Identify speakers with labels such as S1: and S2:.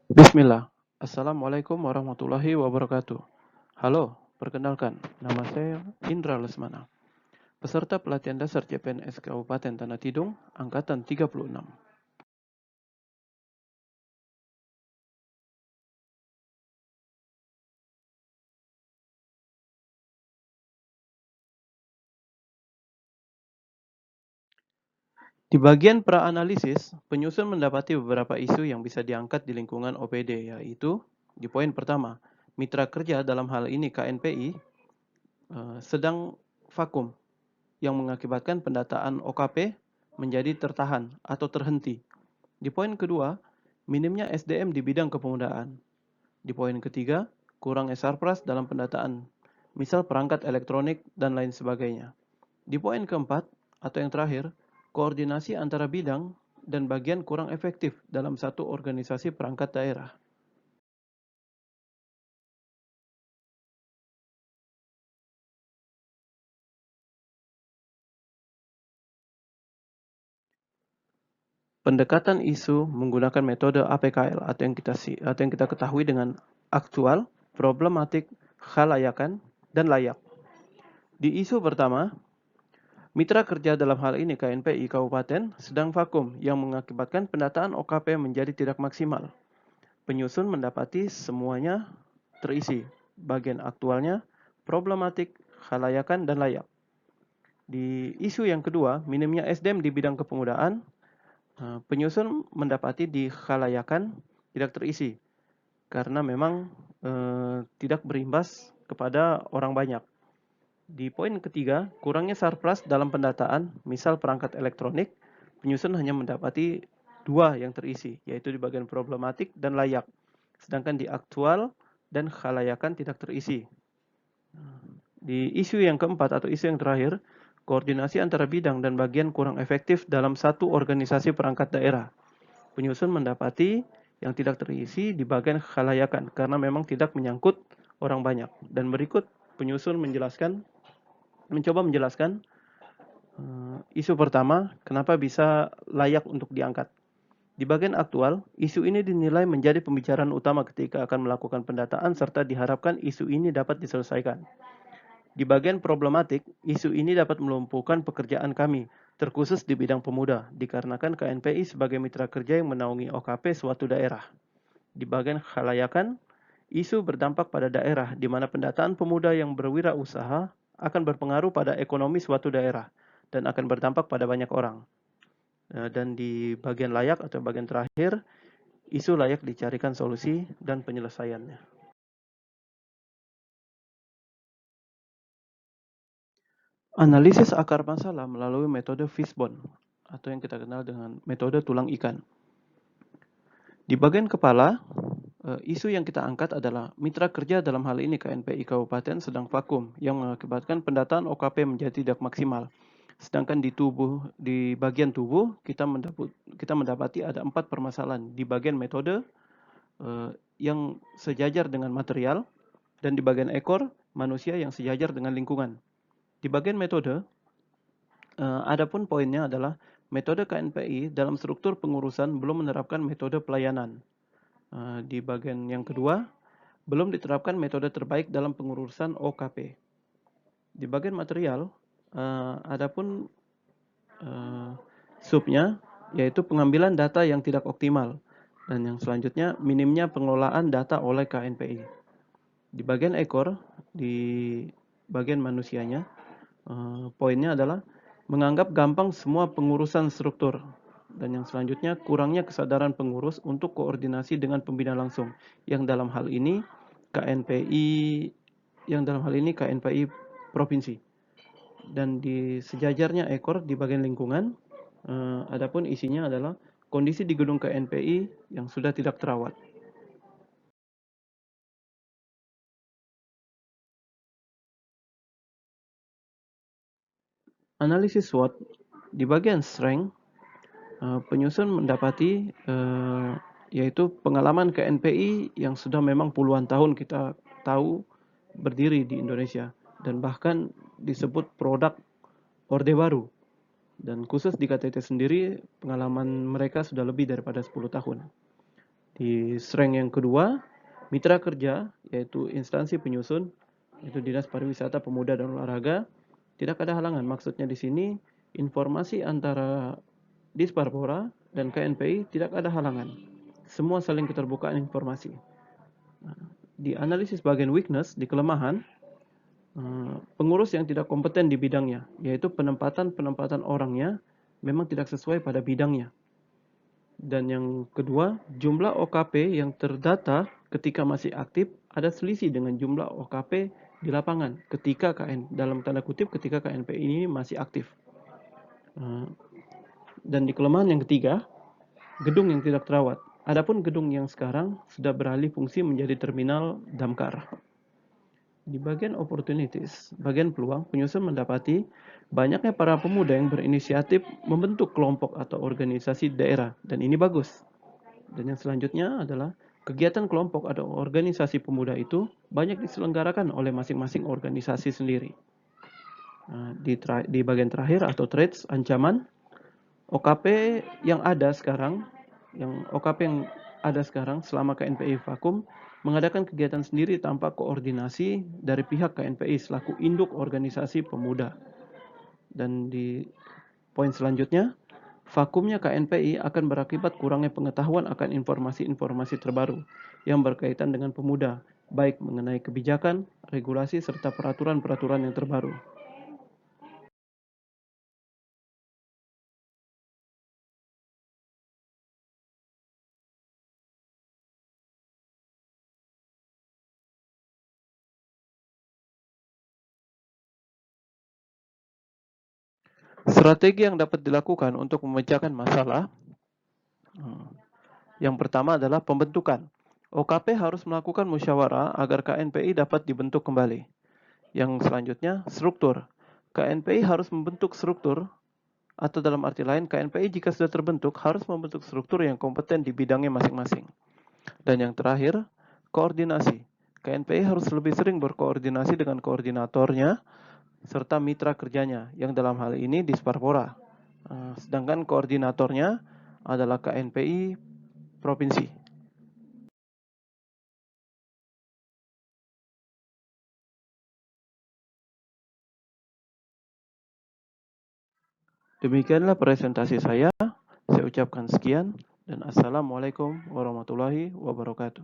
S1: Bismillah. Assalamualaikum warahmatullahi wabarakatuh. Halo, perkenalkan, nama saya Indra Lesmana, peserta pelatihan dasar CPNS Kabupaten Tanah Tidung, Angkatan 36. Di bagian pra-analisis, penyusun mendapati beberapa isu yang bisa diangkat di lingkungan OPD, yaitu di poin pertama, mitra kerja dalam hal ini KNPI sedang vakum yang mengakibatkan pendataan OKP menjadi tertahan atau terhenti. Di poin kedua, minimnya SDM di bidang kepemudaan. Di poin ketiga, kurangnya sarpras dalam pendataan, misal perangkat elektronik dan lain sebagainya. Di poin keempat, atau yang terakhir, koordinasi antara bidang dan bagian kurang efektif dalam satu organisasi perangkat daerah. Pendekatan isu menggunakan metode APKL atau yang kita ketahui dengan aktual, problematik, khalayakan, dan layak. Di isu pertama, mitra kerja dalam hal ini KNPI Kabupaten sedang vakum yang mengakibatkan pendataan OKP menjadi tidak maksimal. Penyusun mendapati semuanya terisi, bagian aktualnya, problematik, khalayakan, dan layak. Di isu yang kedua, minimnya SDM di bidang kepemudaan, penyusun mendapati di khalayakan tidak terisi karena memang tidak berimbas kepada orang banyak. Di poin ketiga, kurangnya sarpras dalam pendataan, misal perangkat elektronik, penyusun hanya mendapati dua yang terisi, yaitu di bagian problematik dan layak, sedangkan di aktual dan khalayakan tidak terisi. Di isu yang keempat atau isu yang terakhir, koordinasi antara bidang dan bagian kurang efektif dalam satu organisasi perangkat daerah. Penyusun mendapati yang tidak terisi di bagian khalayakan karena memang tidak menyangkut orang banyak. Dan berikut penyusun mencoba menjelaskan isu pertama, kenapa bisa layak untuk diangkat. Di bagian aktual, isu ini dinilai menjadi pembicaraan utama ketika akan melakukan pendataan serta diharapkan isu ini dapat diselesaikan. Di bagian problematik, isu ini dapat melumpuhkan pekerjaan kami, terkhusus di bidang pemuda, dikarenakan KNPI sebagai mitra kerja yang menaungi OKP suatu daerah. Di bagian khalayakan, isu berdampak pada daerah di mana pendataan pemuda yang berwirausaha akan berpengaruh pada ekonomi suatu daerah dan akan berdampak pada banyak orang. Dan di bagian layak atau bagian terakhir, isu layak dicarikan solusi dan penyelesaiannya. Analisis akar masalah melalui metode Fishbone atau yang kita kenal dengan metode tulang ikan. Di bagian kepala, isu yang kita angkat adalah mitra kerja dalam hal ini KNPI Kabupaten sedang vakum yang mengakibatkan pendataan OKP menjadi tidak maksimal. Sedangkan di bagian tubuh kita mendapati ada 4 permasalahan di bagian metode yang sejajar dengan material dan di bagian ekor manusia yang sejajar dengan lingkungan. Di bagian metode, adapun poinnya adalah metode KNPI dalam struktur pengurusan belum menerapkan metode pelayanan. Di bagian yang kedua, belum diterapkan metode terbaik dalam pengurusan OKP. Di bagian material, adapun subnya yaitu pengambilan data yang tidak optimal dan yang selanjutnya minimnya pengelolaan data oleh KNPI. Di bagian ekor, di bagian manusianya, poinnya adalah menganggap gampang semua pengurusan struktur. Dan yang selanjutnya, kurangnya kesadaran pengurus untuk koordinasi dengan pembina langsung. Yang dalam hal ini KNPI provinsi. Dan di sejajarnya ekor di bagian lingkungan, adapun isinya adalah kondisi di gedung KNPI yang sudah tidak terawat. Analisis SWOT di bagian strength, penyusun mendapati yaitu pengalaman KNPI yang sudah memang puluhan tahun kita tahu berdiri di Indonesia dan bahkan disebut produk Orde Baru. Dan khusus di KTT sendiri, pengalaman mereka sudah lebih daripada 10 tahun. Di strength yang kedua, mitra kerja, yaitu instansi penyusun, yaitu Dinas Pariwisata, Pemuda dan Olahraga, tidak ada halangan. Maksudnya di sini informasi antara Disparpora dan KNPI tidak ada halangan. Semua saling keterbukaan informasi. Di analisis bagian weakness, di kelemahan, pengurus yang tidak kompeten di bidangnya, yaitu penempatan orangnya memang tidak sesuai pada bidangnya. Dan yang kedua, jumlah OKP yang terdata ketika masih aktif ada selisih dengan jumlah OKP di lapangan ketika dalam tanda kutip ketika KNPI ini masih aktif. Dan di kelemahan yang ketiga, gedung yang tidak terawat. Adapun gedung yang sekarang sudah beralih fungsi menjadi terminal damkar. Di bagian opportunities, bagian peluang, penyusun mendapati banyaknya para pemuda yang berinisiatif membentuk kelompok atau organisasi daerah, dan ini bagus. Dan yang selanjutnya adalah kegiatan kelompok atau organisasi pemuda itu banyak diselenggarakan oleh masing-masing organisasi sendiri. Nah, di bagian terakhir atau threats, ancaman, OKP yang ada sekarang, selama KNPI vakum mengadakan kegiatan sendiri tanpa koordinasi dari pihak KNPI selaku induk organisasi pemuda. Dan di poin selanjutnya, vakumnya KNPI akan berakibat kurangnya pengetahuan akan informasi-informasi terbaru yang berkaitan dengan pemuda, baik mengenai kebijakan, regulasi, serta peraturan-peraturan yang terbaru. Strategi yang dapat dilakukan untuk memecahkan masalah, yang pertama adalah pembentukan. OKP harus melakukan musyawarah agar KNPI dapat dibentuk kembali. Yang selanjutnya, struktur. KNPI harus membentuk struktur, atau dalam arti lain, KNPI jika sudah terbentuk harus membentuk struktur yang kompeten di bidangnya masing-masing. Dan yang terakhir, koordinasi. KNPI harus lebih sering berkoordinasi dengan koordinatornya serta mitra kerjanya, yang dalam hal ini Disparpora. Sedangkan koordinatornya adalah KNPI provinsi. Demikianlah presentasi saya. Saya ucapkan sekian dan assalamualaikum warahmatullahi wabarakatuh.